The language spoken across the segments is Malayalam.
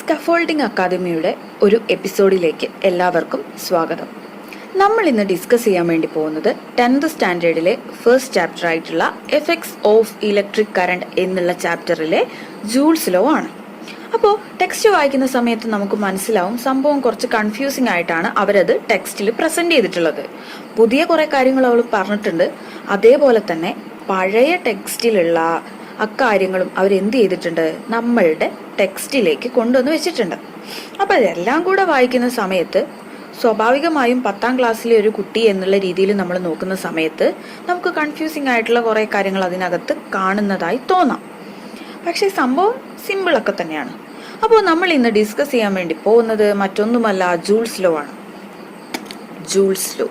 സ്കഫോൾഡിംഗ് അക്കാദമിയുടെ ഒരു എപ്പിസോഡിലേക്ക് എല്ലാവർക്കും സ്വാഗതം. നമ്മൾ ഇന്ന് ഡിസ്കസ് ചെയ്യാൻ വേണ്ടി പോകുന്നത് 10th സ്റ്റാൻഡേർഡിലെ ഫസ്റ്റ് ചാപ്റ്റർ ആയിട്ടുള്ള എഫക്ട്സ് ഓഫ് ഇലക്ട്രിക് കറണ്ട് എന്നുള്ള ചാപ്റ്ററിലെ ജൂൾസ് ലോ ആണ്. അപ്പോൾ ടെക്സ്റ്റ് വായിക്കുന്ന സമയത്ത് നമുക്ക് മനസ്സിലാവും സംഭവം കുറച്ച് കൺഫ്യൂസിംഗ് ആയിട്ടാണ് അവരത് ടെക്സ്റ്റിൽ പ്രസന്റ് ചെയ്തിട്ടുള്ളത്. പുതിയ കുറെ കാര്യങ്ങൾ അവൾ പറഞ്ഞിട്ടുണ്ട്. അതേപോലെ തന്നെ പഴയ ടെക്സ്റ്റിലുള്ള അക്കാര്യങ്ങളും അവരെന്ത് ചെയ്തിട്ടുണ്ട്, നമ്മളുടെ ടെക്സ്റ്റിലേക്ക് കൊണ്ടുവന്ന് വെച്ചിട്ടുണ്ട്. അപ്പോൾ ഇതെല്ലാം കൂടെ വായിക്കുന്ന സമയത്ത് സ്വാഭാവികമായും 10ാം ക്ലാസ്സിലെ ഒരു കുട്ടി എന്നുള്ള രീതിയിൽ നമ്മൾ നോക്കുന്ന സമയത്ത് നമുക്ക് കൺഫ്യൂസിംഗ് ആയിട്ടുള്ള കുറേ കാര്യങ്ങൾ അതിനകത്ത് കാണുന്നതായി തോന്നാം. പക്ഷേ സംഭവം സിമ്പിളൊക്കെ തന്നെയാണ്. അപ്പോൾ നമ്മൾ ഇന്ന് ഡിസ്കസ് ചെയ്യാൻ വേണ്ടി പോകുന്നത് മറ്റൊന്നുമല്ല, ജൂൾസ് ലോ ആണ്. ജൂൾസ് ലോ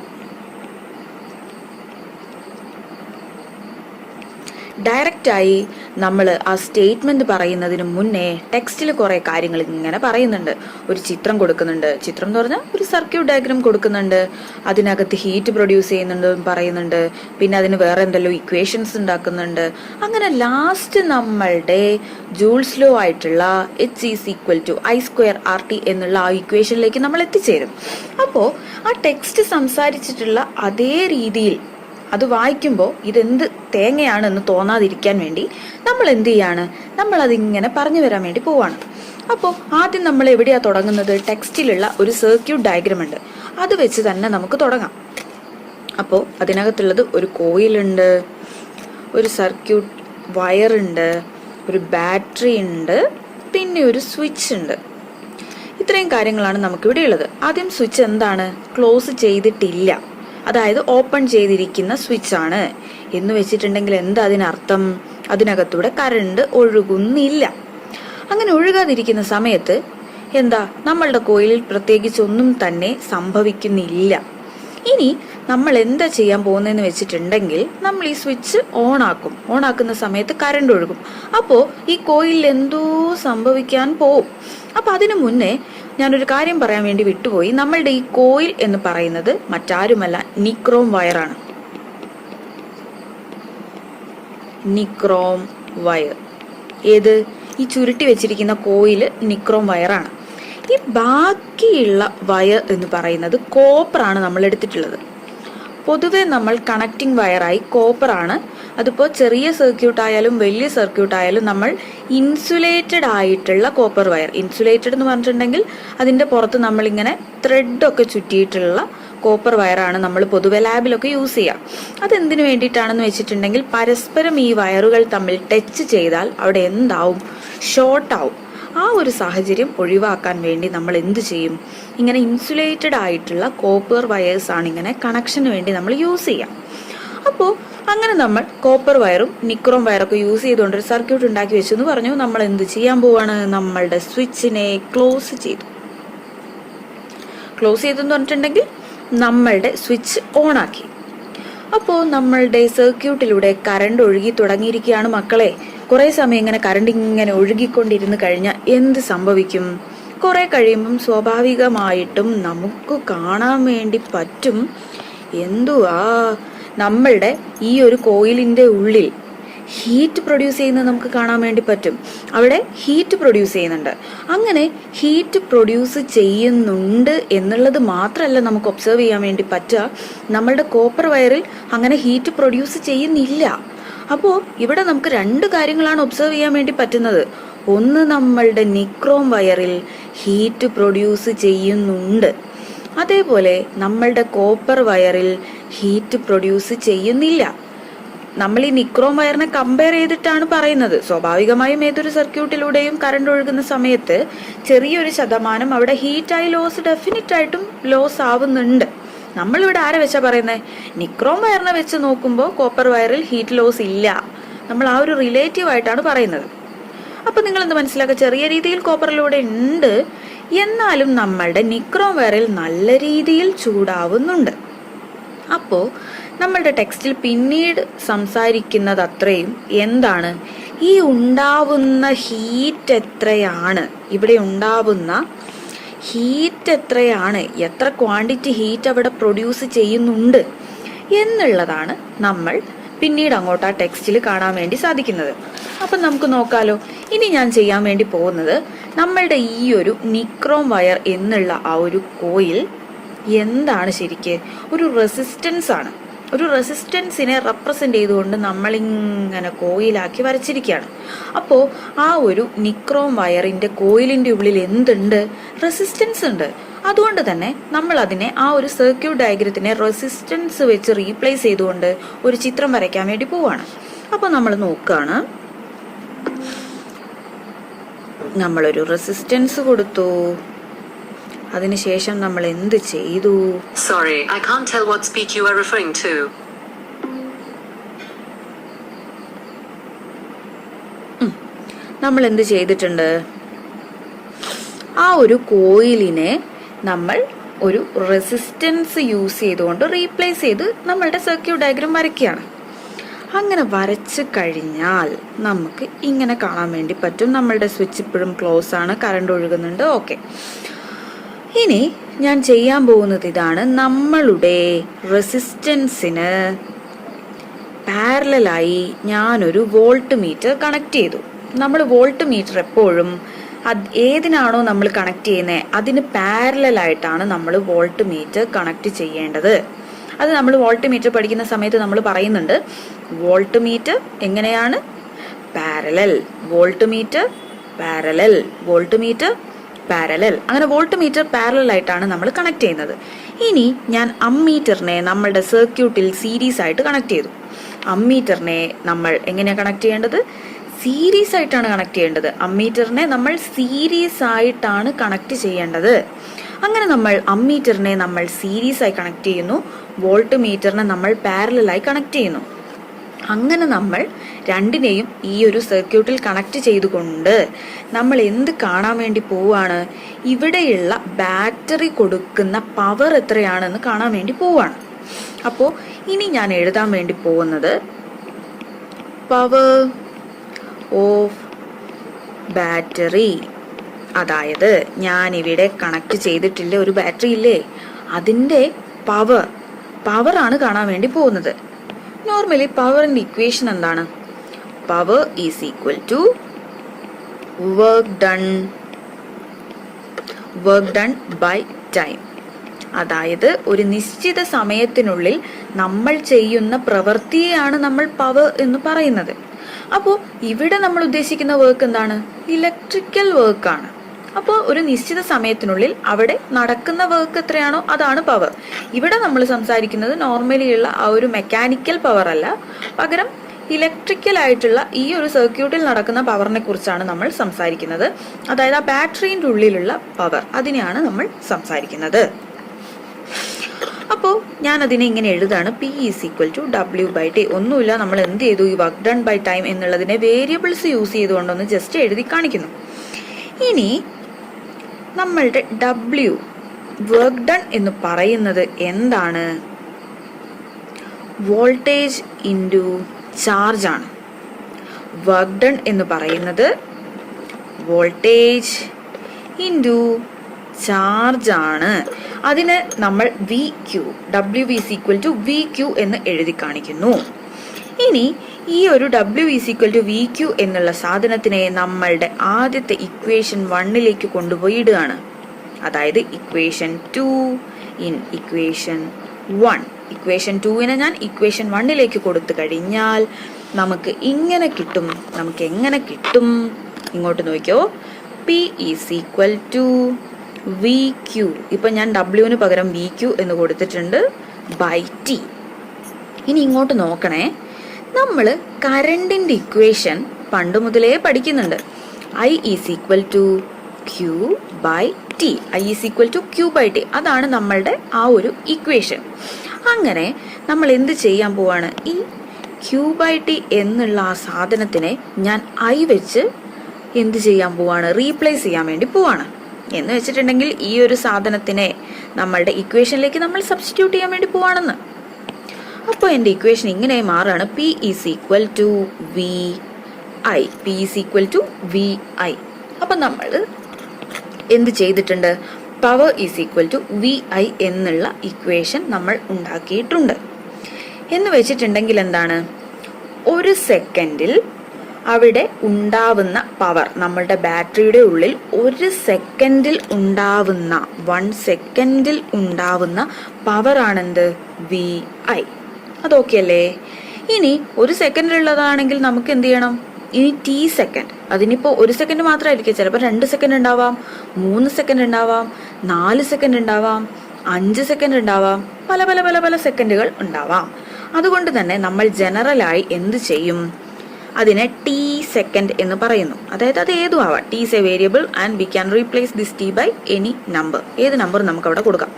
ഡയറക്റ്റായി നമ്മൾ ആ സ്റ്റേറ്റ്മെന്റ് പറയുന്നതിന് മുന്നേ ടെക്സ്റ്റിൽ കുറേ കാര്യങ്ങൾ ഇങ്ങനെ പറയുന്നുണ്ട്. ഒരു ചിത്രം കൊടുക്കുന്നുണ്ട്. ചിത്രം എന്ന് പറഞ്ഞാൽ ഒരു സർക്യൂട്ട് ഡയഗ്രാം കൊടുക്കുന്നുണ്ട്. അതിനകത്ത് ഹീറ്റ് പ്രൊഡ്യൂസ് ചെയ്യുന്നുണ്ട് പറയുന്നുണ്ട്. പിന്നെ അതിന് വേറെ എന്തെല്ലോ ഇക്വേഷൻസ് ഉണ്ടാക്കുന്നുണ്ട്. അങ്ങനെ ലാസ്റ്റ് നമ്മളുടെ ജൂൾസ് ലോ ആയിട്ടുള്ള H=I²RT എന്നുള്ള ആ ഇക്വേഷനിലേക്ക് നമ്മൾ എത്തിച്ചേരും. അപ്പോൾ ആ ടെക്സ്റ്റ് സംസാരിച്ചിട്ടുള്ള അതേ രീതിയിൽ അത് വായിക്കുമ്പോൾ ഇതെന്ത് തേങ്ങയാണെന്ന് തോന്നാതിരിക്കാൻ വേണ്ടി നമ്മൾ എന്ത് ചെയ്യാണ്, നമ്മൾ അതിങ്ങനെ പറഞ്ഞു വരാൻ വേണ്ടി പോവാണ്. അപ്പോൾ ആദ്യം നമ്മൾ എവിടെയാണ് തുടങ്ങുന്നത്, ടെക്സ്റ്റിലുള്ള ഒരു സർക്യൂട്ട് ഡയഗ്രാം ഉണ്ട്, അത് വെച്ച് തന്നെ നമുക്ക് തുടങ്ങാം. അപ്പോൾ അതിനകത്തുള്ളത് ഒരു കോയിലുണ്ട്, ഒരു സർക്യൂട്ട് വയറുണ്ട്, ഒരു ബാറ്ററി ഉണ്ട്, പിന്നെ ഒരു സ്വിച്ച് ഉണ്ട്. ഇത്രയും കാര്യങ്ങളാണ് നമുക്കിവിടെ ഉള്ളത്. ആദ്യം സ്വിച്ച് എന്താണ്, ക്ലോസ് ചെയ്തിട്ടില്ല, അതായത് ഓപ്പൺ ചെയ്തിരിക്കുന്ന സ്വിച്ച് ആണ് എന്ന് വെച്ചിട്ടുണ്ടെങ്കിൽ എന്താ അതിനർത്ഥം, അതിനകത്തൂടെ കറണ്ട് ഒഴുകുന്നില്ല. അങ്ങനെ ഒഴുകാതിരിക്കുന്ന സമയത്ത് എന്താ, നമ്മളുടെ കോയിലിൽ പ്രത്യേകിച്ച് ഒന്നും തന്നെ സംഭവിക്കുന്നില്ല. ഇനി നമ്മൾ എന്താ ചെയ്യാൻ പോകുന്നതെന്ന് വെച്ചിട്ടുണ്ടെങ്കിൽ നമ്മൾ ഈ സ്വിച്ച് ഓണാക്കും. ഓണാക്കുന്ന സമയത്ത് കറണ്ട് ഒഴുകും. അപ്പോൾ ഈ കോയിലിൽ എന്തോ സംഭവിക്കാൻ പോവും. അപ്പൊ അതിനു മുന്നേ ഞാനൊരു കാര്യം പറയാൻ വേണ്ടി വിട്ടുപോയി. നമ്മളുടെ ഈ കോയിൽ എന്ന് പറയുന്നത് മറ്റാരുമല്ല, നിക്രോം വയറാണ്. നിക്രോം വയർ ഏത്, ഈ ചുരുട്ടി വെച്ചിരിക്കുന്ന കോയില് നിക്രോം വയറാണ്. ഈ ബാക്കിയുള്ള വയർ എന്ന് പറയുന്നത് കോപ്പറാണ് നമ്മൾ എടുത്തിട്ടുള്ളത്. പൊതുവെ നമ്മൾ കണക്റ്റിംഗ് വയറായി കോപ്പറാണ്, അതിപ്പോൾ ചെറിയ സർക്യൂട്ട് ആയാലും വലിയ സർക്യൂട്ട് ആയാലും നമ്മൾ ഇൻസുലേറ്റഡ് ആയിട്ടുള്ള കോപ്പർ വയർ, ഇൻസുലേറ്റഡ് എന്ന് പറഞ്ഞിട്ടുണ്ടെങ്കിൽ അതിൻ്റെ പുറത്ത് നമ്മളിങ്ങനെ ത്രെഡൊക്കെ ചുറ്റിയിട്ടുള്ള കോപ്പർ വയറാണ് നമ്മൾ പൊതുവെ ലാബിലൊക്കെ യൂസ് ചെയ്യുക. അതെന്തിനു വേണ്ടിയിട്ടാണെന്ന് വെച്ചിട്ടുണ്ടെങ്കിൽ പരസ്പരം ഈ വയറുകൾ തമ്മിൽ ടച്ച് ചെയ്താൽ അവിടെ എന്താവും, ഷോർട്ടാവും. ആ ഒരു സാഹചര്യം ഒഴിവാക്കാൻ വേണ്ടി നമ്മൾ എന്ത് ചെയ്യും, ഇങ്ങനെ ഇൻസുലേറ്റഡ് ആയിട്ടുള്ള കോപ്പർ വയേഴ്സ് ആണ് ഇങ്ങനെ കണക്ഷന് വേണ്ടി നമ്മൾ യൂസ് ചെയ്യാം. അപ്പോൾ അങ്ങനെ നമ്മൾ കോപ്പർ വയറും നിക്രോം വയറൊക്കെ യൂസ് ചെയ്തുകൊണ്ട് ഒരു സർക്യൂട്ട് ഉണ്ടാക്കി വെച്ചു എന്ന് പറഞ്ഞു. നമ്മൾ എന്ത് ചെയ്യാൻ പോവാണ്, നമ്മളുടെ സ്വിച്ചിനെ ക്ലോസ് ചെയ്തു. ക്ലോസ് ചെയ്തെന്ന് പറഞ്ഞിട്ടുണ്ടെങ്കിൽ നമ്മളുടെ സ്വിച്ച് ഓൺ ആക്കി. അപ്പോൾ നമ്മളുടെ സർക്യൂട്ടിലൂടെ കറണ്ട് ഒഴുകി തുടങ്ങിയിരിക്കുകയാണ് മക്കളെ. കുറെ സമയം ഇങ്ങനെ കറണ്ട് ഇങ്ങനെ ഒഴുകിക്കൊണ്ടിരുന്ന് കഴിഞ്ഞാൽ എന്ത് സംഭവിക്കും, കുറെ കഴിയുമ്പം സ്വാഭാവികമായിട്ടും നമുക്ക് കാണാൻ വേണ്ടി പറ്റും, എന്തുവാ, നമ്മളുടെ ഈ ഒരു കോയിലിന്റെ ഉള്ളിൽ ഹീറ്റ് പ്രൊഡ്യൂസ് ചെയ്യുന്നത് നമുക്ക് കാണാൻ വേണ്ടി പറ്റും. അവിടെ ഹീറ്റ് പ്രൊഡ്യൂസ് ചെയ്യുന്നുണ്ട്. അങ്ങനെ ഹീറ്റ് പ്രൊഡ്യൂസ് ചെയ്യുന്നുണ്ട് എന്നുള്ളത് മാത്രമല്ല നമുക്ക് ഒബ്സർവ് ചെയ്യാൻ വേണ്ടി പറ്റുക, നമ്മളുടെ കോപ്പർ വയറിൽ അങ്ങനെ ഹീറ്റ് പ്രൊഡ്യൂസ് ചെയ്യുന്നില്ല. അപ്പോൾ ഇവിടെ നമുക്ക് രണ്ട് കാര്യങ്ങളാണ് ഒബ്സർവ് ചെയ്യാൻ വേണ്ടി പറ്റുന്നത്. ഒന്ന്, നമ്മളുടെ നിക്രോം വയറിൽ ഹീറ്റ് പ്രൊഡ്യൂസ് ചെയ്യുന്നുണ്ട്. അതേപോലെ നമ്മളുടെ കോപ്പർ വയറിൽ ഹീറ്റ് പ്രൊഡ്യൂസ് ചെയ്യുന്നില്ല. നമ്മൾ ഈ നിക്രോം വയറിനെ കമ്പയർ ചെയ്തിട്ടാണ് പറയുന്നത്. സ്വാഭാവികമായും ഏതൊരു സർക്യൂട്ടിലൂടെയും കറണ്ട് ഒഴുകുന്ന സമയത്ത് ചെറിയൊരു ശതമാനം അവിടെ ഹീറ്റായി ലോസ് ഡെഫിനറ്റ് ആയിട്ടും ലോസ് ആവുന്നുണ്ട്. നമ്മളിവിടെ ആരെ വെച്ചാ പറയുന്നത്, നിക്രോം വയറിനെ വെച്ച് നോക്കുമ്പോൾ കോപ്പർ വയറിൽ ഹീറ്റ് ലോസ് ഇല്ല. നമ്മൾ ആ ഒരു റിലേറ്റീവ് ആയിട്ടാണ് പറയുന്നത്. അപ്പൊ നിങ്ങൾ എന്ത് മനസ്സിലാക്കുക, ചെറിയ രീതിയിൽ കോപ്പറിലൂടെ ഉണ്ട്, എന്നാലും നമ്മളുടെ നിക്രോം വയറിൽ നല്ല രീതിയിൽ ചൂടാവുന്നുണ്ട്. അപ്പോൾ നമ്മളുടെ ടെക്സ്റ്റിൽ പിന്നീട് സംസാരിക്കുന്നത് അത്രയും എന്താണ്, ഈ ഉണ്ടാവുന്ന ഹീറ്റ് എത്രയാണ്, ഇവിടെ ഉണ്ടാവുന്ന ഹീറ്റ് എത്രയാണ്, എത്ര ക്വാണ്ടിറ്റി ഹീറ്റ് അവിടെ പ്രൊഡ്യൂസ് ചെയ്യുന്നുണ്ട് എന്നുള്ളതാണ് നമ്മൾ പിന്നീട് അങ്ങോട്ട് ആ ടെക്സ്റ്റിൽ കാണാൻ വേണ്ടി സാധിക്കുന്നത്. അപ്പം നമുക്ക് നോക്കാലോ. ഇനി ഞാൻ ചെയ്യാൻ വേണ്ടി പോകുന്നത് നമ്മളുടെ ഈ ഒരു നിക്രോം വയർ എന്നുള്ള ആ ഒരു കോയിൽ എന്താണ് ശരിക്ക് ഒരു റെസിസ്റ്റൻസ് ആണ്. ഒരു റെസിസ്റ്റൻസിനെ റെപ്രസെന്റ് ചെയ്തുകൊണ്ട് നമ്മളിങ്ങനെ കോയിലാക്കി വരച്ചിരിക്കുകയാണ്. അപ്പോൾ ആ ഒരു നിക്രോം വയറിന്റെ കോയിലിന്റെ ഉള്ളിൽ എന്തുണ്ട്? റെസിസ്റ്റൻസ് ഉണ്ട്. അതുകൊണ്ട് തന്നെ നമ്മൾ അതിനെ ആ ഒരു സർക്യൂട്ട് ഡയഗ്രത്തിനെ റെസിസ്റ്റൻസ് വെച്ച് റീപ്ലേസ് ചെയ്തുകൊണ്ട് ഒരു ചിത്രം വരയ്ക്കാൻ വേണ്ടി പോവാണ്. അപ്പോൾ നമ്മൾ നോക്കുകയാണ്. നമ്മളൊരു റെസിസ്റ്റൻസ് കൊടുത്തു. അതിനുശേഷം നമ്മൾ എന്ത് ചെയ്തു? Sorry, I can't tell what speak you are referring to. നമ്മൾ എന്ത് ചെയ്തിട്ടുണ്ട്? ആ ഒരു കോയിലിനെ നമ്മൾ ഒരു റെസിസ്റ്റൻസ് യൂസ് ചെയ്തുകൊണ്ട് റീപ്ലേസ് ചെയ്ത് നമ്മളുടെ സർക്യൂട്ട് ഡയഗ്രം വരയ്ക്കുകയാണ്. അങ്ങനെ വരച്ച് കഴിഞ്ഞാൽ നമുക്ക് ഇങ്ങനെ കാണാൻ വേണ്ടി പറ്റും. നമ്മളുടെ സ്വിച്ച് ഇപ്പോഴും ക്ലോസ് ആണ്, കറണ്ട് ഒഴുകുന്നുണ്ട്. ഓക്കെ, ഇനി ഞാൻ ചെയ്യാൻ പോകുന്നത് ഇതാണ്. നമ്മളുടെ റെസിസ്റ്റൻസിന് പാരലലായി ഞാനൊരു വോൾട്ട് മീറ്റർ കണക്ട് ചെയ്തു. നമ്മൾ വോൾട്ട് മീറ്റർ എപ്പോഴും ഏതിനാണോ നമ്മൾ കണക്ട് ചെയ്യുന്നത് അതിന് പാരലലായിട്ടാണ് നമ്മൾ വോൾട്ട് മീറ്റർ കണക്ട് ചെയ്യേണ്ടത്. അത് നമ്മൾ വോൾട്ട് മീറ്റർ പഠിക്കുന്ന സമയത്ത് നമ്മൾ പറയുന്നുണ്ട്. വോൾട്ട് മീറ്റർ എങ്ങനെയാണ്? Parallel. Volt meter parallel, volt meter parallel. അങ്ങനെ വോൾട്ട് മീറ്റർ പാരലൽ ആയിട്ടാണ് നമ്മൾ കണക്ട് ചെയ്യുന്നത്. ഇനി ഞാൻ അമ്മീറ്ററിനെ നമ്മളുടെ സർക്യൂട്ടിൽ സീരീസ് ആയിട്ട് കണക്ട് ചെയ്തു. അമ്മീറ്ററിനെ നമ്മൾ എങ്ങനെയാണ് കണക്ട് ചെയ്യേണ്ടത്? സീരീസ് ആയിട്ടാണ് കണക്ട് ചെയ്യേണ്ടത്. അമ്മീറ്ററിനെ നമ്മൾ സീരീസ് ആയിട്ടാണ് കണക്ട് ചെയ്യേണ്ടത്. അങ്ങനെ നമ്മൾ അമ്മീറ്ററിനെ നമ്മൾ സീരീസ് ആയി കണക്ട് ചെയ്യുന്നു, വോൾട്ട് മീറ്ററിനെ നമ്മൾ പാരലലായി കണക്ട് ചെയ്യുന്നു. അങ്ങനെ നമ്മൾ രണ്ടിനെയും ഈ ഒരു സർക്യൂട്ടിൽ കണക്ട് ചെയ്തുകൊണ്ട് നമ്മൾ എന്ത് കാണാൻ വേണ്ടി പോവാണ്? ഇവിടെയുള്ള ബാറ്ററി കൊടുക്കുന്ന പവർ എത്രയാണെന്ന് കാണാൻ വേണ്ടി പോവാണ്. അപ്പോൾ ഇനി ഞാൻ എഴുതാൻ വേണ്ടി പോകുന്നത് പവർ ഓഫ് ബാറ്ററി. അതായത് ഞാനിവിടെ കണക്ട് ചെയ്തിട്ടില്ലേ ഒരു ബാറ്ററി ഇല്ലേ, അതിൻ്റെ പവറാണ് കാണാൻ വേണ്ടി പോകുന്നത്. നോർമലി പവറിന്റെ ഇക്വേഷൻ എന്താണ്? Power is equal to work done by time. അതായത് ഒരു നിശ്ചിത സമയത്തിനുള്ളിൽ നമ്മൾ ചെയ്യുന്ന പ്രവൃത്തിയെയാണ് നമ്മൾ പവർ എന്ന് പറയുന്നത്. അപ്പോൾ ഇവിടെ നമ്മൾ ഉദ്ദേശിക്കുന്ന വർക്ക് എന്താണ്? ഇലക്ട്രിക്കൽ വർക്കാണ്. അപ്പോൾ ഒരു നിശ്ചിത സമയത്തിനുള്ളിൽ അവിടെ നടക്കുന്ന വർക്ക് എത്രയാണോ അതാണ് പവർ. ഇവിടെ നമ്മൾ സംസാരിക്കുന്നത് നോർമലി ഉള്ള ആ ഒരു മെക്കാനിക്കൽ പവർ അല്ല, പകരം ഇലക്ട്രിക്കൽ ആയിട്ടുള്ള ഈ ഒരു സർക്യൂട്ടിൽ നടക്കുന്ന പവറിനെ കുറിച്ചാണ് നമ്മൾ സംസാരിക്കുന്നത്. അതായത് ആ ബാറ്ററിയുടെ ഉള്ളിലുള്ള പവർ, അതിനെയാണ് നമ്മൾ സംസാരിക്കുന്നത്. അപ്പോൾ ഞാൻ അതിനെ ഇങ്ങനെ എഴുതാണ്. P is equal to W/T. ഒന്നുമില്ല, നമ്മൾ എന്ത് ചെയ്തു? ഈ വർക്ക് ഡൺ ബൈ ടൈം എന്നുള്ളതിനെ വേരിയബിൾസ് യൂസ് ചെയ്തുകൊണ്ടൊന്ന് ജസ്റ്റ് എഴുതി കാണിക്കുന്നു. ഇനി നമ്മളുടെ വർക്ക് ഡൺ എന്ന് പറയുന്നത് എന്താണ്? വോൾട്ടേജ് ഇൻറ്റു ചാർജ് ആണ്. വർക്ക് ഡൺ എന്ന് പറയുന്നത് വോൾട്ടേജ് ഇൻറ്റു ചാർജ് ആണ്. അതിന് നമ്മൾ W is equal to VQ എന്ന് എഴുതി കാണിക്കുന്നു. ഇനി ഈ ഒരു W is equal to VQ എന്നുള്ള സാധനത്തിനെ നമ്മളുടെ ആദ്യത്തെ ഇക്വേഷൻ 1ലേക്ക് കൊണ്ടുപോയി ഇടുകയാണ്. അതായത് ഇക്വേഷൻ 2 ഇൻ ഇക്വേഷൻ 1. ഇക്വേഷൻ 2നെ ഞാൻ ഇക്വേഷൻ 1ലേക്ക് കൊടുത്തു കഴിഞ്ഞാൽ നമുക്ക് ഇങ്ങനെ കിട്ടും. നമുക്ക് എങ്ങനെ കിട്ടും? ഇങ്ങോട്ട് നോക്കിയോ. P is equal to VQ. ഇപ്പൊ ഞാൻ Wന് പകരം VQ എന്ന് കൊടുത്തിട്ടുണ്ട് ബൈ T. ഇനി ഇങ്ങോട്ട് നോക്കണേ. നമ്മൾ കറണ്ടിന്റെ ഇക്വേഷൻ പണ്ട് മുതലേ പഠിക്കുന്നുണ്ട്. I is equal to Q by T. I is equal to Q by T. അതാണ് നമ്മളുടെ ആ ഒരു ഇക്വേഷൻ. അങ്ങനെ നമ്മൾ എന്ത് ചെയ്യാൻ പോവാണ്? ഈ Q ബൈ T എന്നുള്ള ആ സാധനത്തിനെ ഞാൻ I വെച്ച് എന്ത് ചെയ്യാൻ പോവാണ്? റീപ്ലേസ് ചെയ്യാൻ വേണ്ടി പോവാണ്. എന്ന് വെച്ചിട്ടുണ്ടെങ്കിൽ ഈ ഒരു സാധനത്തിനെ നമ്മളുടെ ഇക്വേഷനിലേക്ക് നമ്മൾ സബ്സ്റ്റിറ്റ്യൂട്ട് ചെയ്യാൻ വേണ്ടി പോവാണെന്ന്. അപ്പോൾ എൻ്റെ ഇക്വേഷൻ ഇങ്ങനെ മാറാണ്. P is equal to VI. P is equal to VI. അപ്പം നമ്മൾ എന്ത് ചെയ്തിട്ടുണ്ട്? Power is equal to VI എന്നുള്ള ഇക്വേഷൻ നമ്മൾ ഉണ്ടാക്കിയിട്ടുണ്ട്. എന്ന് വെച്ചിട്ടുണ്ടെങ്കിൽ എന്താണ്? ഒരു സെക്കൻഡിൽ അവിടെ ഉണ്ടാവുന്ന പവർ, നമ്മളുടെ ബാറ്ററിയുടെ ഉള്ളിൽ ഒരു സെക്കൻഡിൽ ഉണ്ടാവുന്ന 1 സെക്കൻഡിൽ ഉണ്ടാവുന്ന പവർ ആണെന്ത്? VI. അതൊക്കെ അല്ലേ? ഇനി ഒരു സെക്കൻഡിലുള്ളതാണെങ്കിൽ നമുക്ക് എന്ത് ചെയ്യണം? ഇനി T സെക്കൻഡ്, അതിനിപ്പോൾ 1 സെക്കൻഡ് മാത്രമായിരിക്കും, ചിലപ്പോൾ 2 സെക്കൻഡ് ഉണ്ടാവാം, 3 സെക്കൻഡ് ഉണ്ടാവാം, 4 സെക്കൻഡ് ഉണ്ടാവാം, 5 സെക്കൻഡ് ഉണ്ടാവാം, പല പല പല പല സെക്കൻഡുകൾ ഉണ്ടാവാം. അതുകൊണ്ട് തന്നെ നമ്മൾ ജനറലായി എന്ത് ചെയ്യും? അതിനെ T സെക്കൻഡ് എന്ന് പറയുന്നു. അതായത് അത് ഏതും ആവാം. T is a variable and we can replace this T by any number. ഏത് നമ്പർ നമുക്ക് അവിടെ കൊടുക്കാം.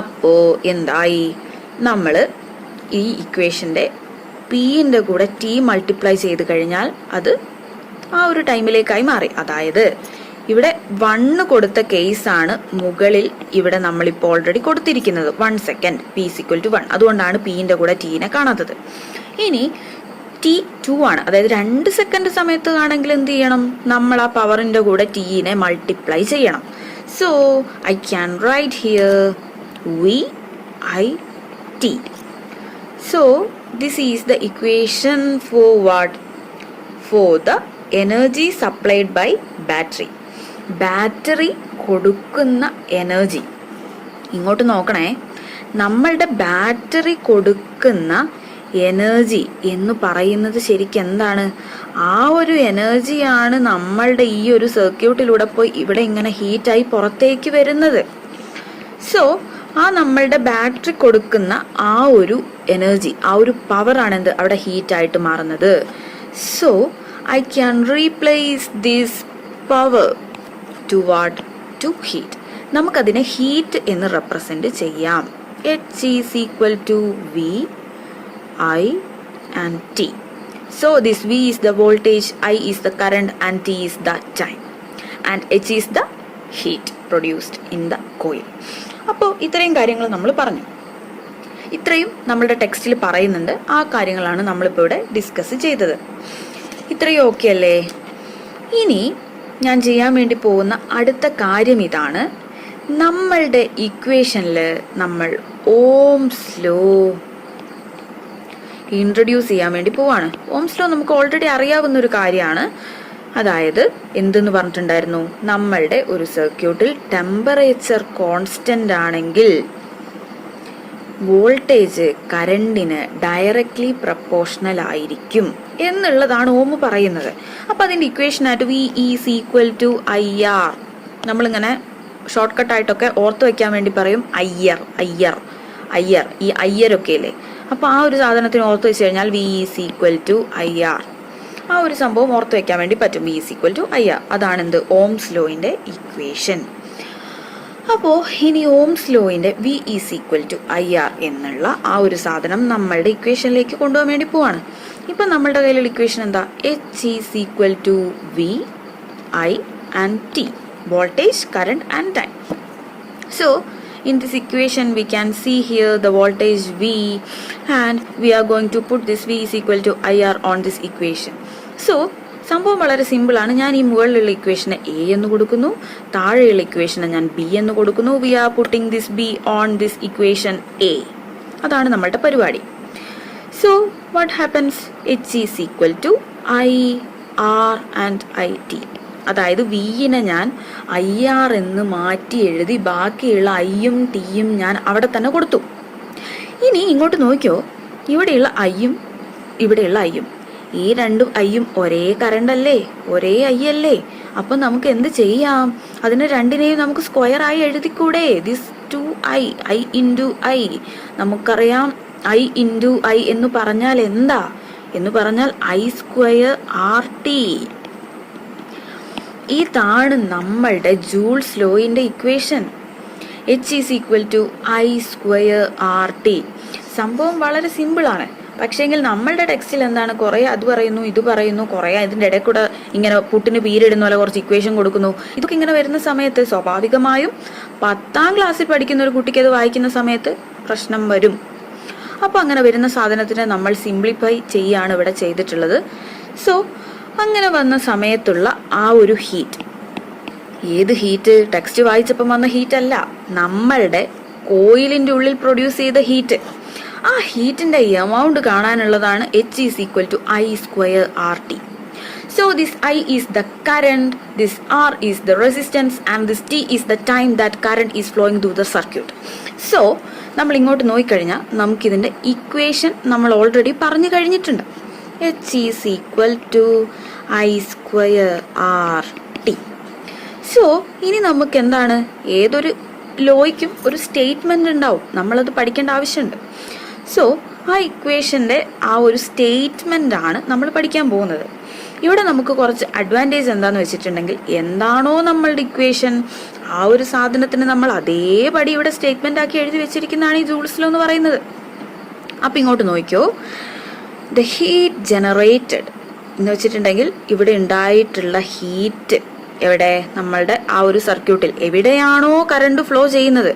അപ്പോ എന്തായി? നമ്മൾ ഈ ഇക്വേഷന്റെ Pന്റെ കൂടെ T മൾട്ടിപ്ലൈ ചെയ്ത് കഴിഞ്ഞാൽ അത് ആ ഒരു ടൈമിലേക്കായി മാറി. അതായത് ഇവിടെ 1 കൊടുത്ത കേസാണ് മുകളിൽ ഇവിടെ നമ്മളിപ്പോൾ ഓൾറെഡി കൊടുത്തിരിക്കുന്നത്. 1 second P is equal to 1. അതുകൊണ്ടാണ് Pന്റെ കൂടെ Tനെ കാണാത്തത്. ഇനി T2 ആണ്, അതായത് 2 സെക്കൻഡ് സമയത്ത് ആണെങ്കിൽ എന്ത് ചെയ്യണം? നമ്മൾ ആ പവറിന്റെ കൂടെ Tനെ മൾട്ടിപ്ലൈ ചെയ്യണം. So I can write here VIT. So this is the equation for what? For the energy supplied by battery. Battery കൊടുക്കുന്ന എനർജി. ഇങ്ങോട്ട് നോക്കണേ, നമ്മളുടെ ബാറ്ററി കൊടുക്കുന്ന എനർജി എന്ന് പറയുന്നത് ശരിക്കും എന്താണ്? ആ ഒരു എനർജിയാണ് നമ്മളുടെ ഈ ഒരു സർക്യൂട്ടിലൂടെ പോയി ഇവിടെ ഇങ്ങനെ ഹീറ്റായി പുറത്തേക്ക് വരുന്നത്. സോ ആ നമ്മളുടെ ബാറ്ററി കൊടുക്കുന്ന ആ ഒരു എനർജി, ആ ഒരു പവർ ആണ് എന്ത്? അവിടെ ഹീറ്റായിട്ട് മാറുന്നത്. So I can replace this power to what? To heat. നമുക്കതിനെ ഹീറ്റ് എന്ന് റെപ്രസെന്റ് ചെയ്യാം. H is equal to V I and T. So this V is the voltage, I is the current and T is the time and H is the heat produced in the coil. അപ്പോൾ ഇത്രയും കാര്യങ്ങൾ നമ്മൾ പറഞ്ഞു. ഇത്രയും നമ്മളുടെ ടെക്സ്റ്റിൽ പറയുന്നുണ്ട്. ആ കാര്യങ്ങളാണ് നമ്മളിപ്പോൾ ഇവിടെ ഡിസ്കസ് ചെയ്തത്. ഇത്രയും ഓക്കെ അല്ലേ? ഇനി ഞാൻ ചെയ്യാൻ വേണ്ടി പോകുന്ന അടുത്ത കാര്യം ഇതാണ്. നമ്മളുടെ ഇക്വേഷനിൽ നമ്മൾ ഓംസ് ലോ ഇൻട്രൊഡ്യൂസ് ചെയ്യാൻ വേണ്ടി പോവാണ്. ഓംസ് ലോ നമുക്ക് ഓൾറെഡി അറിയാവുന്ന ഒരു കാര്യമാണ്. അതായത് എന്തെന്ന് പറഞ്ഞിട്ടുണ്ടായിരുന്നു? നമ്മളുടെ ഒരു സർക്യൂട്ടിൽ ടെമ്പറേച്ചർ കോൺസ്റ്റന്റ് ആണെങ്കിൽ വോൾട്ടേജ് കറണ്ടിന് ഡയറക്ട്ലി പ്രപ്പോർഷണൽ ആയിരിക്കും എന്നുള്ളതാണ് ഓം പറയുന്നത്. അപ്പൊ അതിന്റെ ഇക്വേഷനായിട്ട് V is equal to IR. നമ്മളിങ്ങനെ ഷോർട്ട് കട്ട് ആയിട്ടൊക്കെ ഓർത്ത് വെക്കാൻ വേണ്ടി പറയും IR. ഈ IR ഒക്കെ അല്ലേ? അപ്പൊ ആ ഒരു സാധനത്തിന് ഓർത്ത് വെച്ച് കഴിഞ്ഞാൽ V is equal to IR. ആ ഒരു സംഭവം ഓർത്ത് വെക്കാൻ വേണ്ടി പറ്റും. V is equal to IR. അതാണ് എന്ത്? ഓംസ് ലോയിന്റെ ഇക്വേഷൻ. അപ്പോ ഇനി ഓംസ് ലോയിന്റെ V is equal to IR എന്നുള്ള ആ ഒരു സാധനം നമ്മളുടെ ഇക്വേഷനിലേക്ക് കൊണ്ടുപോകാൻ വേണ്ടി പോവാണ്. ഇപ്പൊ നമ്മളുടെ കയ്യിലുള്ള ഇക്വേഷൻ എന്താ? H is equal to V I and T. Voltage, current and time. So in this equation we can see here the voltage V and we are going to put this V is equal to IR on this equation. So സംഭവം വളരെ സിമ്പിൾ ആണ്. ഞാൻ ഈ മുകളിലുള്ള ഇക്വേഷന് A എന്ന് കൊടുക്കുന്നു, താഴെയുള്ള ഇക്വേഷന് ഞാൻ B എന്ന് കൊടുക്കുന്നു. We are putting this B on this equation A. അതാണ് നമ്മളുടെ പരിപാടി. So what happens? H is equal to I, R and IT. അതായത് വിനെ ഞാൻ IR എന്ന് മാറ്റി എഴുതി ബാക്കിയുള്ള ഐയും ടിയും ഞാൻ അവിടെ തന്നെ കൊടുത്തു. ഇനി ഇങ്ങോട്ട് നോക്കിയോ, ഇവിടെയുള്ള ഐയും ഇവിടെയുള്ള ഐയും, ഈ രണ്ടും ഐയും ഒരേ കറണ്ട് അല്ലേ, ഒരേ ഐ അല്ലേ? അപ്പൊ നമുക്ക് എന്ത് ചെയ്യാം? അതിനെ രണ്ടിനെയും നമുക്ക് സ്ക്വയർ ആയി എഴുതിക്കൂടെ? This 2I, I into I. നമുക്കറിയാം I into I എന്ന് പറഞ്ഞാൽ എന്താ എന്ന് പറഞ്ഞാൽ I സ്ക്വയർ RT. ഇതാണ് നമ്മളുടെ ജൂൾസ് ലോയിന്റെ ഇക്വേഷൻ. H is equal to I square RT. സംഭവം വളരെ സിമ്പിൾ ആണ്. പക്ഷേങ്കിൽ നമ്മളുടെ ടെക്സ്റ്റിൽ എന്താണ്, കുറെ അത് പറയുന്നു ഇത് പറയുന്നു, കുറെ ഇതിന്റെ ഇടയിൽ കൂടെ ഇങ്ങനെ പുട്ടിന് പീരിടുന്ന പോലെ കുറച്ച് ഇക്വേഷൻ കൊടുക്കുന്നു. ഇതൊക്കെ ഇങ്ങനെ വരുന്ന സമയത്ത് സ്വാഭാവികമായും 10ാം ക്ലാസ്സിൽ പഠിക്കുന്ന ഒരു കുട്ടിക്ക് അത് വായിക്കുന്ന സമയത്ത് പ്രശ്നം വരും. അപ്പൊ അങ്ങനെ വരുന്ന സാധനത്തിന് നമ്മൾ സിംപ്ലിഫൈ ചെയ്യാണ് ഇവിടെ ചെയ്തിട്ടുള്ളത്. സോ അങ്ങനെ വന്ന സമയത്തുള്ള ആ ഒരു ഹീറ്റ്, ഏത് ഹീറ്റ്? ടെക്സ്റ്റ് വായിച്ചപ്പം വന്ന ഹീറ്റ് അല്ല, നമ്മളുടെ കോയിലിന്റെ ഉള്ളിൽ പ്രൊഡ്യൂസ് ചെയ്ത ഹീറ്റ്. ആ ഹീറ്റിൻ്റെ amount കാണാനുള്ളതാണ് H=I²RT. So this I is the current, this R is the resistance and this T is the time that current is flowing through the circuit. So നമ്മൾ ഇങ്ങോട്ട് നോക്കിക്കഴിഞ്ഞാൽ നമുക്കിതിൻ്റെ ഇക്വേഷൻ നമ്മൾ ഓൾറെഡി പറഞ്ഞു കഴിഞ്ഞിട്ടുണ്ട്. H=I²RT. സോ ഇനി നമുക്ക് എന്താണ്, ഏതൊരു ലോയ്ക്കും ഒരു സ്റ്റേറ്റ്മെന്റ് ഉണ്ടാവും, നമ്മളത് പഠിക്കേണ്ട ആവശ്യമുണ്ട്. സോ ആ ഇക്വേഷൻ്റെ ആ ഒരു സ്റ്റേറ്റ്മെന്റ് ആണ് നമ്മൾ പഠിക്കാൻ പോകുന്നത്. ഇവിടെ നമുക്ക് കുറച്ച് അഡ്വാൻറ്റേജ് എന്താണെന്ന് വെച്ചിട്ടുണ്ടെങ്കിൽ, എന്താണോ നമ്മളുടെ ഇക്വേഷൻ ആ ഒരു സാധനത്തിന് നമ്മൾ അതേപടി ഇവിടെ സ്റ്റേറ്റ്മെന്റ് ആക്കി എഴുതി വെച്ചിരിക്കുന്നതാണ് ഈ ജൂൾസ് ലോ എന്ന് പറയുന്നത്. അപ്പം ഇങ്ങോട്ട് നോക്കിയോ, ദ ഹീറ്റ് ജനറേറ്റഡ് എന്ന് വെച്ചിട്ടുണ്ടെങ്കിൽ ഇവിടെ ഉണ്ടായിട്ടുള്ള ഹീറ്റ് എവിടെ, നമ്മളുടെ ആ ഒരു സർക്യൂട്ടിൽ എവിടെയാണോ കറണ്ട് ഫ്ലോ ചെയ്യുന്നത്,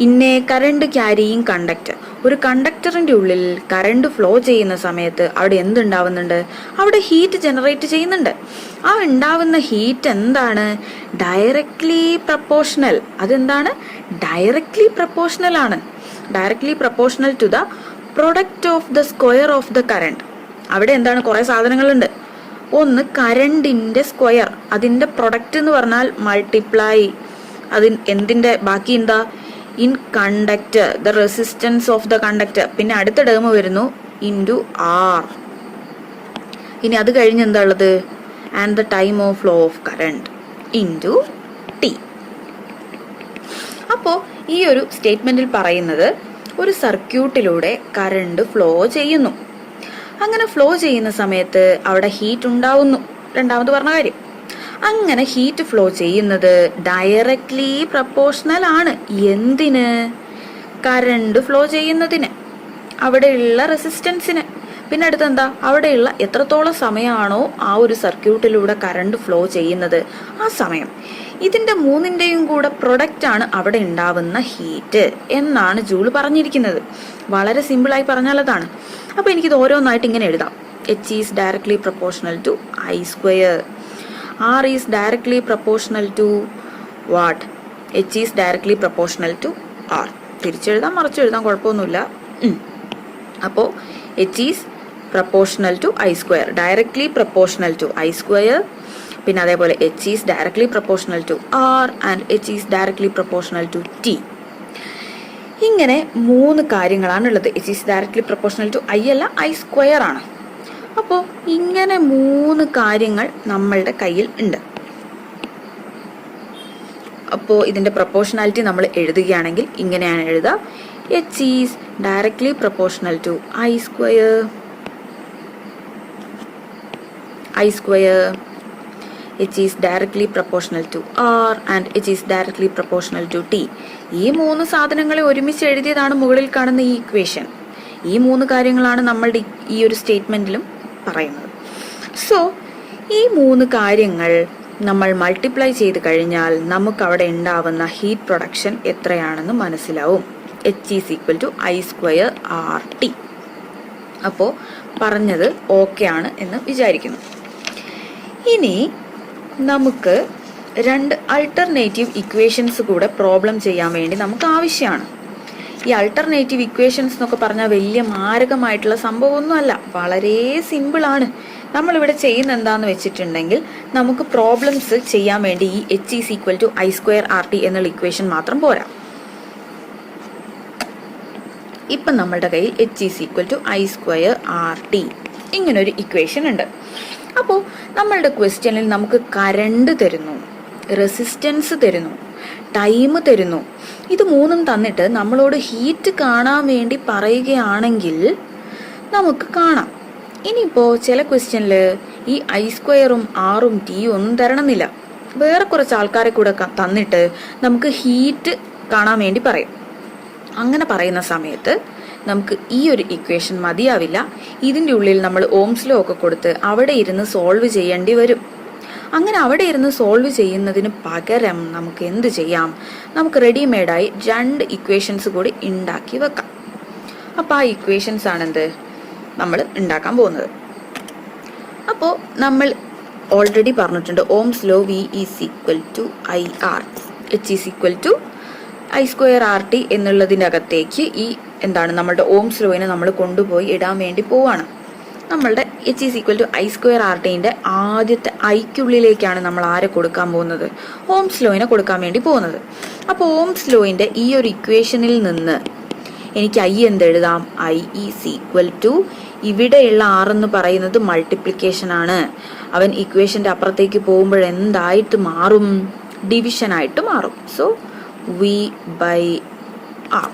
ഇന്നേ കറണ്ട് ക്യാരിയിങ് കണ്ടക്ടർ, ഒരു കണ്ടക്ടറിൻ്റെ ഉള്ളിൽ കറണ്ട് ഫ്ലോ ചെയ്യുന്ന സമയത്ത് അവിടെ എന്തുണ്ടാവുന്നുണ്ട്, അവിടെ ഹീറ്റ് ജനറേറ്റ് ചെയ്യുന്നുണ്ട്. ആ ഉണ്ടാവുന്ന ഹീറ്റ് എന്താണ്, ഡയറക്ട്ലി പ്രപ്പോർഷണൽ. അതെന്താണ്, ഡയറക്ട്ലി പ്രപ്പോർഷണൽ ആണ്. Directly proportional to the product of the square of the current. അവിടെ എന്താണ്, കുറേ സാധനങ്ങളുണ്ട്. ഒന്ന് കറണ്ടിൻ്റെ സ്ക്വയർ, അതിൻ്റെ പ്രൊഡക്റ്റ് എന്ന് പറഞ്ഞാൽ മൾട്ടിപ്ലൈ, എന്തിൻ്റെ ബാക്കി എന്താ, in conductor, the resistance of the conductor. പിന്നെ അടുത്ത ടേം വരുന്നു ഇൻറ്റു ആർ. ഇനി അത് കഴിഞ്ഞ് എന്താ ഉള്ളത്, and the time of flow of current into T. അപ്പോൾ ഈ ഒരു സ്റ്റേറ്റ്മെന്റിൽ പറയുന്നത്, ഒരു സർക്യൂട്ടിലൂടെ കറണ്ട് ഫ്ലോ ചെയ്യുന്നു. അങ്ങനെ ഫ്ലോ ചെയ്യുന്ന സമയത്ത് അവിടെ ഹീറ്റ് ഉണ്ടാവുന്നു, രണ്ടാമത് പറഞ്ഞ കാര്യം. അങ്ങനെ ഹീറ്റ് ഫ്ലോ ചെയ്യുന്നത് ഡയറക്ട്ലി പ്രപ്പോർഷണൽ ആണ്. എന്തിന്, കറണ്ട് ഫ്ലോ ചെയ്യുന്നതിന്, അവിടെയുള്ള റെസിസ്റ്റൻസിന്. പിന്നെ അടുത്തെന്താ, അവിടെയുള്ള എത്രത്തോളം സമയമാണോ ആ ഒരു സർക്യൂട്ടിലൂടെ കറണ്ട് ഫ്ലോ ചെയ്യുന്നത് ആ സമയം. ഇതിൻ്റെ മൂന്നിൻ്റെയും കൂടെ പ്രൊഡക്റ്റ് ആണ് അവിടെ ഉണ്ടാവുന്ന ഹീറ്റ് എന്നാണ് ജൂൾ പറഞ്ഞിരിക്കുന്നത്. വളരെ സിമ്പിളായി പറഞ്ഞാൽ അതാണ്. അപ്പോൾ എനിക്കിത് ഓരോന്നായിട്ട് ഇങ്ങനെ എഴുതാം. H is directly proportional to I². R is directly proportional to what? H is directly proportional to R. തിരിച്ചെഴുതാം മറിച്ചെഴുതാം കുഴപ്പമൊന്നുമില്ല. അപ്പോൾ H is proportional to I², directly proportional to I². പിന്നെ അതേപോലെ H is directly proportional to R and H is directly proportional to T. ഇങ്ങനെ മൂന്ന് കാര്യങ്ങളാണുള്ളത്. H is directly proportional to I അല്ല, I² ആണ്. അപ്പോൾ ഇങ്ങനെ മൂന്ന് കാര്യങ്ങൾ നമ്മളുടെ കയ്യിൽ ഉണ്ട്. അപ്പോൾ ഇതിൻ്റെ പ്രപ്പോർഷണാലിറ്റി നമ്മൾ എഴുതുകയാണെങ്കിൽ ഇങ്ങനെയാണ് എഴുതുക. H is directly proportional to I². H is directly proportional to R and H is directly proportional to T. ഈ മൂന്ന് സാധനങ്ങളെ ഒരുമിച്ച് എഴുതിയതാണ് മുകളിൽ കാണുന്ന ഈ ഇക്വേഷൻ. ഈ മൂന്ന് കാര്യങ്ങളാണ് നമ്മളുടെ ഈ ഒരു സ്റ്റേറ്റ്മെന്റിലും പറയുന്നത്. സോ ഈ മൂന്ന് കാര്യങ്ങൾ നമ്മൾ മൾട്ടിപ്ലൈ ചെയ്ത് കഴിഞ്ഞാൽ നമുക്ക് അവിടെ ഉണ്ടാവുന്ന ഹീറ്റ് പ്രൊഡക്ഷൻ എത്രയാണെന്ന് മനസ്സിലാവും. H is equal to I²RT. അപ്പോൾ പറഞ്ഞത് ഓക്കെ ആണ് എന്ന് വിചാരിക്കുന്നു. ഇനി നമുക്ക് രണ്ട് അൾട്ടർനേറ്റീവ് ഇക്വേഷൻസ് കൂടെ പ്രോബ്ലം ചെയ്യാൻ വേണ്ടി നമുക്ക് ആവശ്യമാണ്. ഈ അൾട്ടർനേറ്റീവ് ഇക്വേഷൻസ് എന്നൊക്കെ പറഞ്ഞാൽ വലിയ മാരകമായിട്ടുള്ള സംഭവമൊന്നുമല്ല, വളരെ സിമ്പിളാണ്. നമ്മളിവിടെ ചെയ്യുന്ന എന്താണെന്ന് വെച്ചിട്ടുണ്ടെങ്കിൽ, നമുക്ക് പ്രോബ്ലംസ് ചെയ്യാൻ വേണ്ടി ഈ H is equal to I²RT എന്നുള്ള ഇക്വേഷൻ മാത്രം പോരാ. ഇപ്പം നമ്മളുടെ കയ്യിൽ H is equal to I²RT ഇങ്ങനൊരു ഇക്വേഷൻ ഉണ്ട്. അപ്പോൾ നമ്മളുടെ ക്വസ്റ്റ്യനിൽ നമുക്ക് കറണ്ട് തരുന്നു, റെസിസ്റ്റൻസ് തരുന്നു, ടൈം തരുന്നു. ഇത് മൂന്നും തന്നിട്ട് നമ്മളോട് ഹീറ്റ് കാണാൻ വേണ്ടി പറയുകയാണെങ്കിൽ നമുക്ക് കാണാം. ഇനിയിപ്പോൾ ചില ക്വസ്റ്റ്യനിൽ ഈ I²ഉം Rഉം Tയും ഒന്നും തരണമെന്നില്ല, വേറെ കുറച്ച് ആൾക്കാരെ കൂടെ തന്നിട്ട് നമുക്ക് ഹീറ്റ് കാണാൻ വേണ്ടി പറയും. അങ്ങനെ പറയുന്ന സമയത്ത് നമുക്ക് ഈ ഒരു ഇക്വേഷൻ മതിയാവില്ല. ഇതിൻ്റെ ഉള്ളിൽ നമ്മൾ ഓംസ് ലോ ഒക്കെ കൊടുത്ത് അവിടെ ഇരുന്ന് സോൾവ് ചെയ്യേണ്ടി വരും. അങ്ങനെ അവിടെ ഇരുന്ന് സോൾവ് ചെയ്യുന്നതിന് പകരം നമുക്ക് എന്ത് ചെയ്യാം, നമുക്ക് റെഡിമെയ്ഡായി രണ്ട് ഇക്വേഷൻസ് കൂടി ഉണ്ടാക്കി വെക്കാം. അപ്പോൾ ആ ഇക്വേഷൻസ് ആണെന്ത് നമ്മൾ ഉണ്ടാക്കാൻ പോകുന്നത്. അപ്പോൾ നമ്മൾ ഓൾറെഡി പറഞ്ഞിട്ടുണ്ട് Ohm's law V is equal to IR, H is equal to I²RT എന്നുള്ളതിൻ്റെ അകത്തേക്ക് ഈ എന്താണ് നമ്മളുടെ ഓംസ് ലോയിനെ നമ്മൾ കൊണ്ടുപോയി ഇടാൻ വേണ്ടി പോവാണ്. നമ്മളുടെ h ഈസ് ഈക്വൽ ടു I²RTന്റെ ആദ്യത്തെ ഐക്കുള്ളിലേക്കാണ് നമ്മൾ ആരെ കൊടുക്കാൻ പോകുന്നത്? ഓംസ് ലോയിനെ കൊടുക്കാൻ വേണ്ടി പോകുന്നത്. അപ്പോൾ ഓംസ് ലോയിന്റെ ഈ ഒരു ഇക്വേഷനിൽ നിന്ന് എനിക്ക് I എന്തെഴുതാം? I ഈസ് ഈക്വൽ ടു ഇവിടെയുള്ള R എന്ന് പറയുന്നത് മൾട്ടിപ്ലിക്കേഷൻ ആണ്. അവൻ ഇക്വേഷന്റെ അപ്പുറത്തേക്ക് പോകുമ്പോൾ എന്തായിട്ട് മാറും? ഡിവിഷൻ ആയിട്ട് മാറും. So V/R.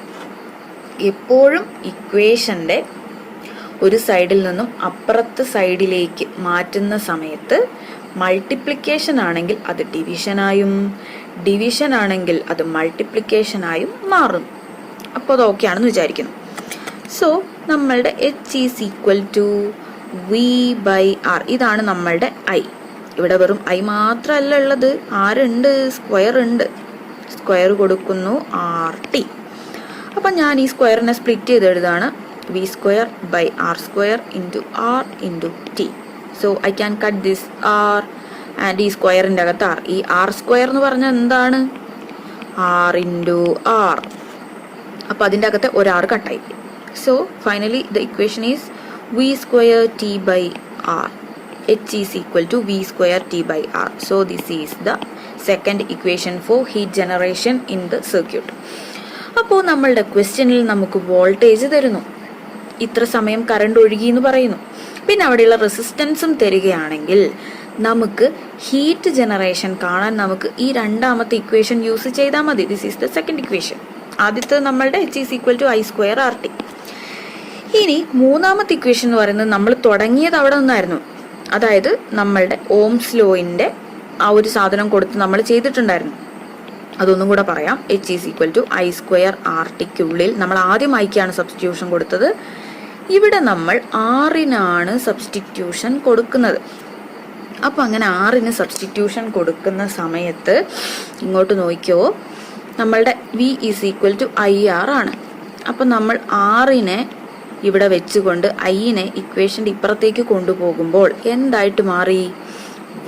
എപ്പോഴും ഇക്വേഷന്റെ ഒരു സൈഡിൽ നിന്നും അപ്പുറത്തെ സൈഡിലേക്ക് മാറ്റുന്ന സമയത്ത് മൾട്ടിപ്ലിക്കേഷൻ ആണെങ്കിൽ അത് ഡിവിഷനായും ഡിവിഷൻ ആണെങ്കിൽ അത് മൾട്ടിപ്ലിക്കേഷനായും മാറും. അപ്പോൾ അത് ഓക്കെ ആണെന്ന് വിചാരിക്കുന്നു. സോ നമ്മളുടെ h is equal to V/R. ഇതാണ് നമ്മളുടെ I. ഇവിടെ വെറും I മാത്രമല്ല ഉള്ളത്, ആരുണ്ട്? സ്ക്വയർ ഉണ്ട്. സ്ക്വയർ കൊടുക്കുന്നു RT. അപ്പം ഞാൻ ഈ സ്ക്വയറിനെ സ്പ്ലിറ്റ് ചെയ്ത് എഴുതാണ് V²/R² into R into T. So I can cut this R and ഈ സ്ക്വയറിൻ്റെ അകത്ത് R. ഈ R² എന്ന് പറഞ്ഞാൽ എന്താണ്? R into R. അപ്പോൾ അതിൻ്റെ അകത്ത് ഒരു R കട്ടായി. So finally the equation is V²T/R. H is equal to V²T/R. So this is the second equation for heat generation in the circuit. അപ്പോൾ നമ്മളുടെ ക്വസ്റ്റ്യനിൽ നമുക്ക് വോൾട്ടേജ് തരുന്നു, ഇത്ര സമയം കറണ്ട് ഒഴുകി എന്ന് പറയുന്നു, പിന്നെ അവിടെയുള്ള റെസിസ്റ്റൻസും തരികയാണെങ്കിൽ നമുക്ക് ഹീറ്റ് ജനറേഷൻ കാണാൻ നമുക്ക് ഈ രണ്ടാമത്തെ ഇക്വേഷൻ യൂസ് ചെയ്താൽ മതി. This is the second equation. ആദ്യത്തെ നമ്മളുടെ h is equal to I²RT. ഇനി മൂന്നാമത്തെ ഇക്വേഷൻ എന്ന് പറയുന്നത് നമ്മൾ തുടങ്ങിയത് അവിടെ നിന്നായിരുന്നു. അതായത് നമ്മളുടെ ഓംസ് ലോയിൻ്റെ ആ ഒരു സാധനം കൊടുത്ത് നമ്മൾ ചെയ്തിട്ടുണ്ടായിരുന്നു. അതൊന്നും കൂടെ പറയാം. h ഈസ് ഈക്വൽ ടു I²RTക്കുള്ളിൽ നമ്മൾ ആദ്യം ഐക്കാണ് സബ്സ്റ്റിറ്റ്യൂഷൻ കൊടുത്തത്. ഇവിടെ നമ്മൾ ആറിനാണ് സബ്സ്റ്റിറ്റ്യൂഷൻ കൊടുക്കുന്നത്. അപ്പോൾ അങ്ങനെ ആറിന് സബ്സ്റ്റിറ്റ്യൂഷൻ കൊടുക്കുന്ന സമയത്ത് ഇങ്ങോട്ട് നോക്കിയോ, നമ്മളുടെ V is equal to IR ആണ്. അപ്പം നമ്മൾ ആറിനെ ഇവിടെ വെച്ചുകൊണ്ട് ഐനെ ഇക്വേഷൻ്റെ ഇപ്പുറത്തേക്ക് കൊണ്ടുപോകുമ്പോൾ എന്തായിട്ട് മാറി?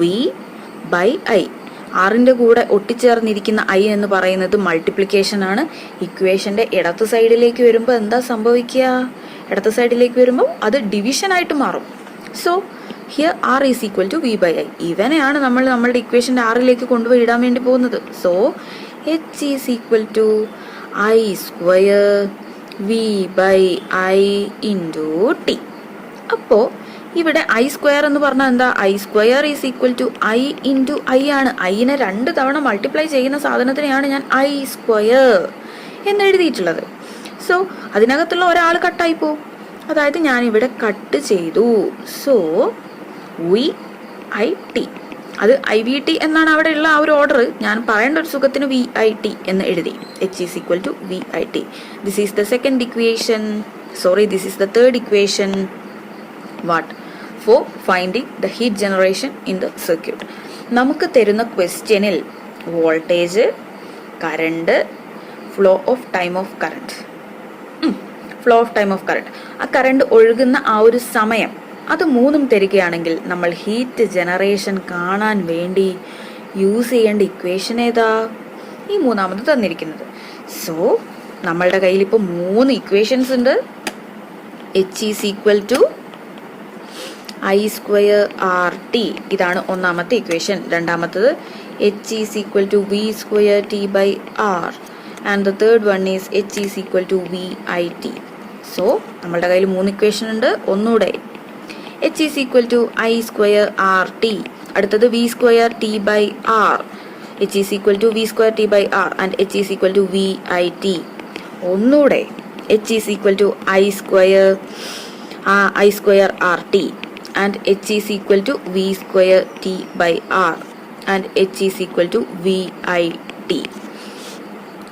V/I. ആറിൻ്റെ കൂടെ ഒട്ടിച്ചേർന്നിരിക്കുന്ന I എന്ന് പറയുന്നത് മൾട്ടിപ്ലിക്കേഷൻ ആണ്. ഇക്വേഷൻ്റെ ഇടത്ത് സൈഡിലേക്ക് വരുമ്പോൾ എന്താ സംഭവിക്കുക? ഇടത്ത് സൈഡിലേക്ക് വരുമ്പോൾ അത് ഡിവിഷനായിട്ട് മാറും. So here R is equal to V/I. ഇവനെയാണ് നമ്മൾ നമ്മളുടെ ഇക്വേഷൻ്റെ ആറിലേക്ക് കൊണ്ടുപോയി ഇടാൻ വേണ്ടി പോകുന്നത്. So h is equal to I² V/I into T. അപ്പോൾ ഇവിടെ I² എന്ന് പറഞ്ഞാൽ എന്താ? I² is equal to I into I ആണ്. ഐനെ 2 തവണ മൾട്ടിപ്ലൈ ചെയ്യുന്ന സാധനത്തിനെയാണ് ഞാൻ I² എന്നെഴുതിയിട്ടുള്ളത്. സോ അതിനകത്തുള്ള ഒരാൾ കട്ടായി പോവും. അതായത് ഞാനിവിടെ കട്ട് ചെയ്തു. So VIT. അത് IVT എന്നാണ് അവിടെ ഉള്ള ആ ഒരു ഓർഡർ. ഞാൻ പറയേണ്ട ഒരു സുഖത്തിന് VIT എന്ന് എഴുതി. h is equal to VIT. This is the second equation. This is the third equation. What? For finding the heat generation in the circuit. നമുക്ക് തരുന്ന ക്വസ്റ്റ്യനിൽ voltage, current, flow of time of current, ആ കറണ്ട് ഒഴുകുന്ന ആ ഒരു സമയം, അത് മൂന്നും തരികയാണെങ്കിൽ നമ്മൾ ഹീറ്റ് ജനറേഷൻ കാണാൻ വേണ്ടി യൂസ് ചെയ്യേണ്ട ഇക്വേഷൻ ഏതാ? ഈ മൂന്നാമത് തന്നിരിക്കുന്നത്. സോ നമ്മളുടെ കയ്യിൽ ഇപ്പോൾ 3 ഇക്വേഷൻസ് ഉണ്ട്. h is equal to I²RT. ഇതാണ് ഒന്നാമത്തെ ഇക്വേഷൻ. രണ്ടാമത്തത് h is equal to V²T/R. And the third one is h is equal to VIT. So നമ്മളുടെ കയ്യിൽ 3 ഇക്വേഷൻ ഉണ്ട്. ഒന്നുകൂടെ h is equal to I²RT. അടുത്തത് V²T/R. h is equal to V²T/R and h is equal to VIT. ഒന്നുകൂടെ h is equal to I²RT and h is equal to V²T/R and h is equal to VIT.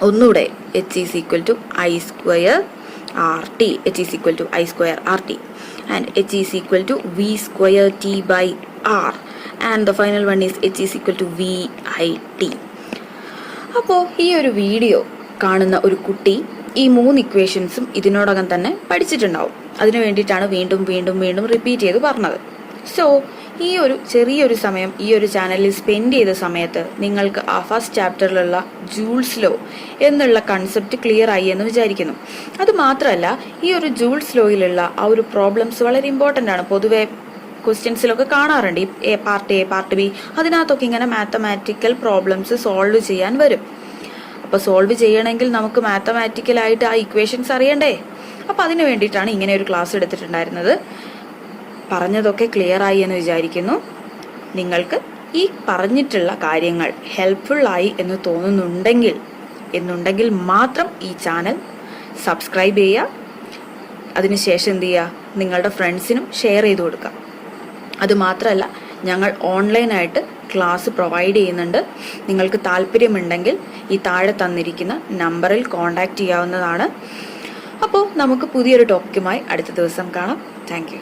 ഒന്നുകൂടെ h is equal to I²RT. h is equal to I²RT and h is equal to V²T/R and the final one is h is equal to VIT. അപ്പോൾ ഈ ഒരു വീഡിയോ കാണുന്ന ഒരു കുട്ടി ഈ 3 ഇക്വേഷൻസും ഇതിനോടകം തന്നെ പഠിച്ചിട്ടുണ്ടാവും. അതിനു വേണ്ടിയിട്ടാണ് വീണ്ടും റിപ്പീറ്റ് ചെയ്ത് പറഞ്ഞത്. സോ ഈ ഒരു ചെറിയൊരു സമയം ഈ ഒരു ചാനലിൽ സ്പെൻഡ് ചെയ്ത സമയത്ത് നിങ്ങൾക്ക് ആ ഫസ്റ്റ് ചാപ്റ്ററിലുള്ള ജൂൾസ് ലോ എന്നുള്ള കൺസെപ്റ്റ് ക്ലിയർ ആയി എന്ന് വിചാരിക്കുന്നു. അതുമാത്രമല്ല, ഈ ഒരു ജൂൾസ് ലോയിലുള്ള ആ ഒരു പ്രോബ്ലംസ് വളരെ ഇമ്പോർട്ടൻ്റ് ആണ്. പൊതുവെ ക്വസ്റ്റ്യൻസിലൊക്കെ കാണാറുണ്ട് ഈ പാർട്ട് എ പാർട്ട് ബി, അതിനകത്തൊക്കെ ഇങ്ങനെ മാത്തമാറ്റിക്കൽ പ്രോബ്ലംസ് സോൾവ് ചെയ്യാൻ വരും. അപ്പോൾ സോൾവ് ചെയ്യണമെങ്കിൽ നമുക്ക് മാത്തമാറ്റിക്കലായിട്ട് ആ ഇക്വേഷൻസ് അറിയണ്ടേ? അപ്പോൾ അതിന് വേണ്ടിയിട്ടാണ് ഇങ്ങനെ ഒരു ക്ലാസ് എടുത്തിട്ടുണ്ടായിരുന്നത്. പറഞ്ഞതൊക്കെ ക്ലിയർ ആയി എന്ന് വിചാരിക്കുന്നു. നിങ്ങൾക്ക് ഈ പറഞ്ഞിട്ടുള്ള കാര്യങ്ങൾ ഹെൽപ്ഫുള്ളായി എന്ന് തോന്നുന്നുണ്ടെങ്കിൽ മാത്രം ഈ ചാനൽ സബ്സ്ക്രൈബ് ചെയ്യുക. അതിനുശേഷം എന്ത് ചെയ്യുക? നിങ്ങളുടെ ഫ്രണ്ട്സിനും ഷെയർ ചെയ്ത് കൊടുക്കുക. അതുമാത്രമല്ല, ഞങ്ങൾ ഓൺലൈനായിട്ട് ക്ലാസ് പ്രൊവൈഡ് ചെയ്യുന്നുണ്ട്. നിങ്ങൾക്ക് താല്പര്യമുണ്ടെങ്കിൽ ഈ താഴെ തന്നിരിക്കുന്ന നമ്പറിൽ കോൺടാക്റ്റ് ചെയ്യാവുന്നതാണ്. അപ്പോൾ നമുക്ക് പുതിയൊരു ടോപ്പിക്കുമായി അടുത്ത ദിവസം കാണാം. Thank you.